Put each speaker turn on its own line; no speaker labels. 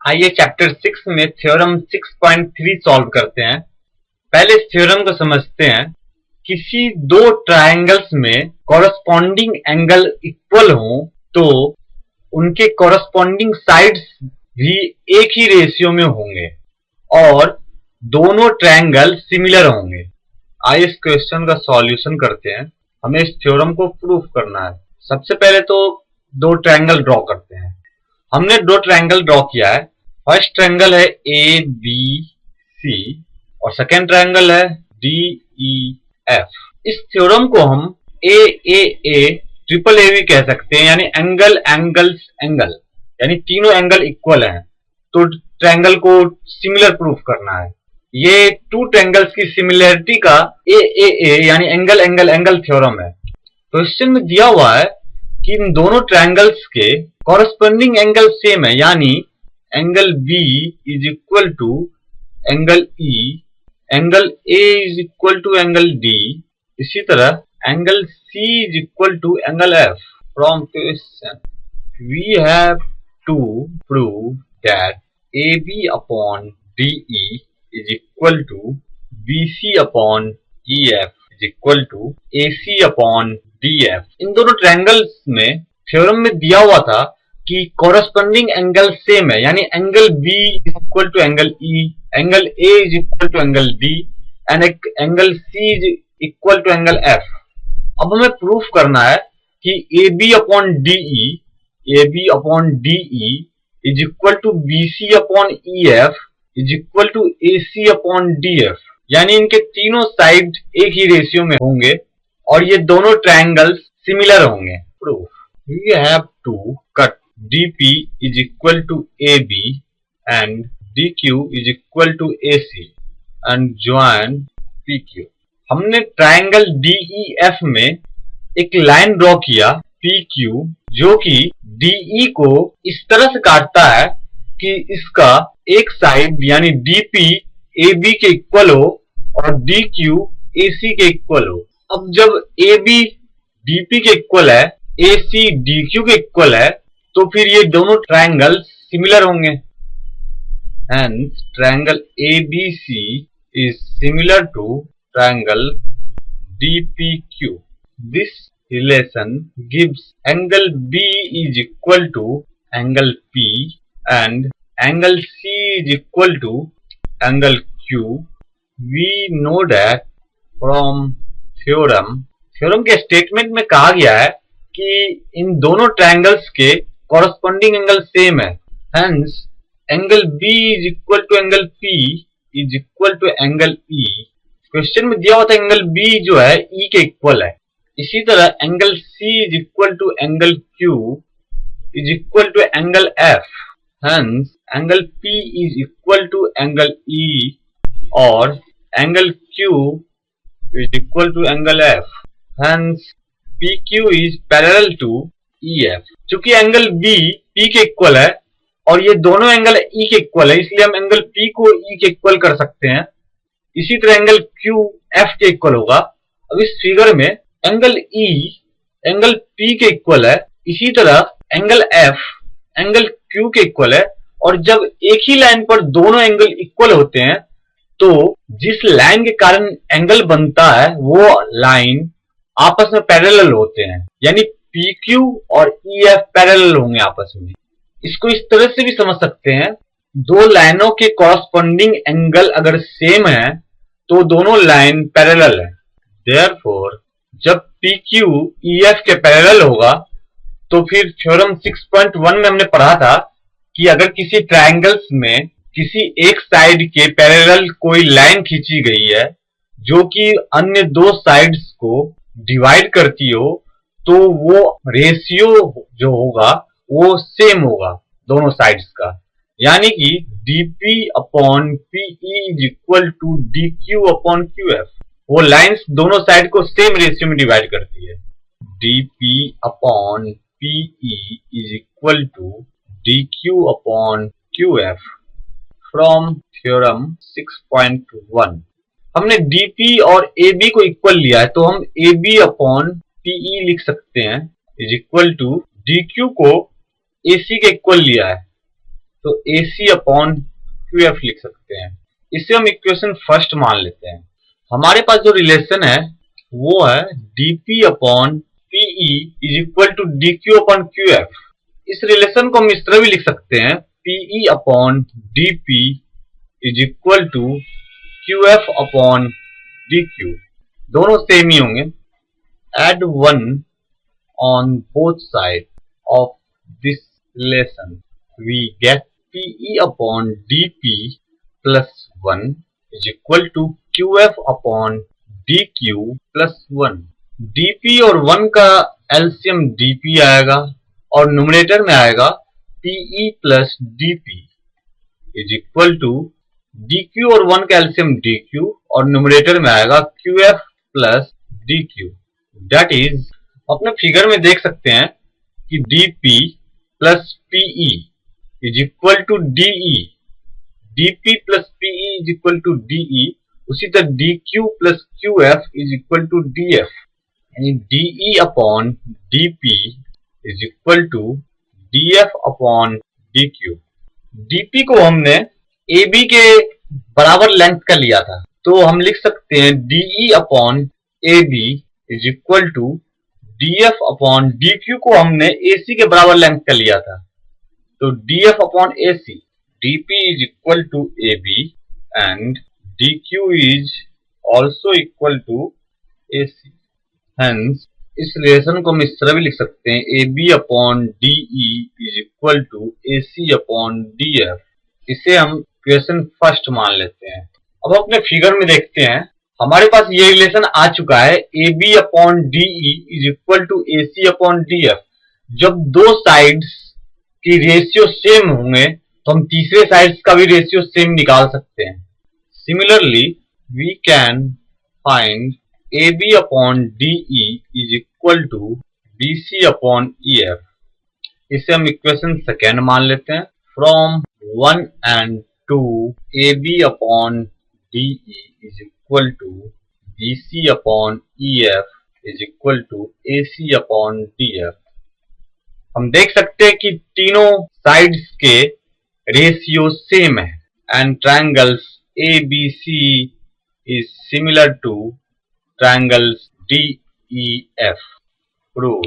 आइए चैप्टर 6 में theorem 6.3 solve करते हैं। पहले इस थ्योरम को समझते हैं। किसी दो ट्रायंगल्स में कॉरस्पॉन्डिंग एंगल इक्वल हो तो उनके कॉरस्पॉन्डिंग साइड्स भी एक ही रेशियो में होंगे और दोनों ट्रायंगल सिमिलर होंगे। आइए इस क्वेश्चन का सॉल्यूशन करते हैं। हमें इस थ्योरम को प्रूफ करना है। सबसे पहले तो दो ट्रायंगल ड्रॉ करते हैं। हमने दो ट्रायंगल ड्रॉ किया है। फर्स्ट ट्रायंगल है ए बी सी और सेकेंड ट्रायंगल है डी ई एफ। इस थ्योरम को हम ए ए ए ट्रिपल ए भी कह सकते हैं, यानी एंगल एंगल्स एंगल, यानी तीनों एंगल इक्वल हैं तो ट्रायंगल को सिमिलर प्रूफ करना है। ये टू ट्रायंगल्स की सिमिलरिटी का ए ए ए यानी एंगल एंगल एंगल थ्योरम है। क्वेश्चन में दिया हुआ है कि इन दोनों ट्रायंगल्स के कॉरस्पॉन्डिंग एंगल सेम है, यानी angle B is equal to angle E, angle A is equal to angle D, इसी तरह angle C is equal to angle F. From question we have to prove that A B upon D E is equal to B C upon E F is equal to A C upon D F. इन दोनों triangles में theorem में दिया हुआ था कि corresponding angle same है, यानी angle B is equal to angle E, angle A is equal to angle D and angle C is equal to angle F. अब हमें प्रूफ करना है कि A B upon D E is equal to B C upon E F is equal to A C upon D F, यानी इनके तीनों side एक ही ratio में होंगे और ये दोनों ट्रायंगल्स सिमिलर होंगे। Proof we have to cut DP is equal to AB and DQ is equal to AC and join PQ। हमने ट्रायंगल DEF में एक लाइन ड्रॉ किया PQ जो कि DE को इस तरह से काटता है कि इसका एक साइड यानी DP AB के इक्वल हो और DQ AC के इक्वल हो। अब जब AB DP के इक्वल है, AC DQ के इक्वल है, तो फिर ये दोनों ट्रायंगल सिमिलर होंगे। Hence, triangle ABC is similar to triangle DPQ. This relation gives angle B is equal to angle P and angle C is equal to angle Q. We know that from theorem के statement में कहा गया है कि इन दोनों triangles के corresponding angle same है। Hence angle B is equal to angle P is equal to angle E। Question में दिया हुआ था एंगल B जो है E के इक्वल है। इसी तरह angle C is equal to angle Q is equal to angle F। Hence angle P is equal to angle E और angle Q is equal to angle F। Hence PQ is parallel to EF। चूंकि angle B P के equal है और ये दोनों angle E के equal है, इसलिए हम एंगल P को E के इक्वल कर सकते हैं। इसी तरह एंगल Q F के इक्वल होगा। अब इस फिगर में एंगल E एंगल P के इक्वल है, इसी तरह एंगल F एंगल Q के इक्वल है। और जब एक ही लाइन पर दोनों एंगल इक्वल होते हैं तो जिस लाइन के कारण एंगल बनता है वो लाइन आपस में पैरेलल होते हैं, यानी PQ और EF पैरेलल होंगे आपस में। इसको इस तरह से भी समझ सकते हैं, दो लाइनों के कॉरस्पॉन्डिंग एंगल अगर सेम है तो दोनों लाइन पैरेलल है। देयरफॉर जब PQ EF के पैरेलल होगा तो फिर थ्योरम 6.1 में हमने पढ़ा था कि अगर किसी ट्रायंगल्स में किसी एक साइड के पैरेलल कोई लाइन खींची गई है जो कि अन्य दो साइड्स को डिवाइड करती हो तो वो रेशियो जो होगा वो सेम होगा दोनों साइड्स का, यानी कि DP upon PE is equal to DQ upon QF। वो लाइंस दोनों साइड को सेम रेशियो में डिवाइड करती है। DP upon PE is equal to DQ upon QF from theorem 6.1। हमने DP और AB को इक्वल लिया है तो हम AB अपॉन PE लिख सकते हैं इज इक्वल टू DQ को AC के इक्वल लिया है तो AC अपॉन QF लिख सकते हैं। इसे हम इक्वेशन फर्स्ट मान लेते हैं। हमारे पास जो रिलेशन है वो है dP upon PE is equal to dQ upon QF। इस रिलेशन को हम इस तरह भी लिख सकते हैं PE upon dP is equal to QF upon dQ। दोनों सेम ही होंगे। Add 1 on both sides of this relation, we get PE upon dP plus 1 is equal to QF upon dQ plus 1। dP और 1 का LCM dP आएगा और numerator में आएगा PE plus dP is equal to dQ और 1 का LCM dQ और numerator में आएगा QF plus dQ। That is, अपने फिगर में देख सकते हैं कि dP plus PE is equal to DE, dP plus PE is equal to DE, उसी तरह dQ plus QF is equal to DF, यानी DE upon dP is equal to DF upon DQ। dP को हमने AB के बराबर length का लिया था, तो हम लिख सकते हैं DE upon AB is equal to DF upon DQ को हमने AC के बराबर लेंथ का लिया था, तो DF upon AC। DP is equal to AB and DQ is also equal to AC। Hence इस रिलेशन को हम इस तरह भी लिख सकते हैं AB upon DE is equal to AC upon DF। इसे हम इक्वेशन फर्स्ट मान लेते हैं। अब अपने फिगर में देखते हैं, हमारे पास ये रिलेशन आ चुका है AB upon DE is equal to AC upon DF। जब दो साइड्स की रेशियो सेम होंगे तो हम तीसरे साइड्स का भी रेशियो सेम निकाल सकते हैं। Similarly we can find AB upon DE is equal to BC upon EF। इसे हम इक्वेशन सेकेंड मान लेते हैं। From 1 and 2 AB upon DE is equal to BC upon EF is equal to AC upon DF। हम देख सकते हैं कि तीनों साइड्स के रेशियो सेम है and triangles ABC is similar to triangles DEF। Prove.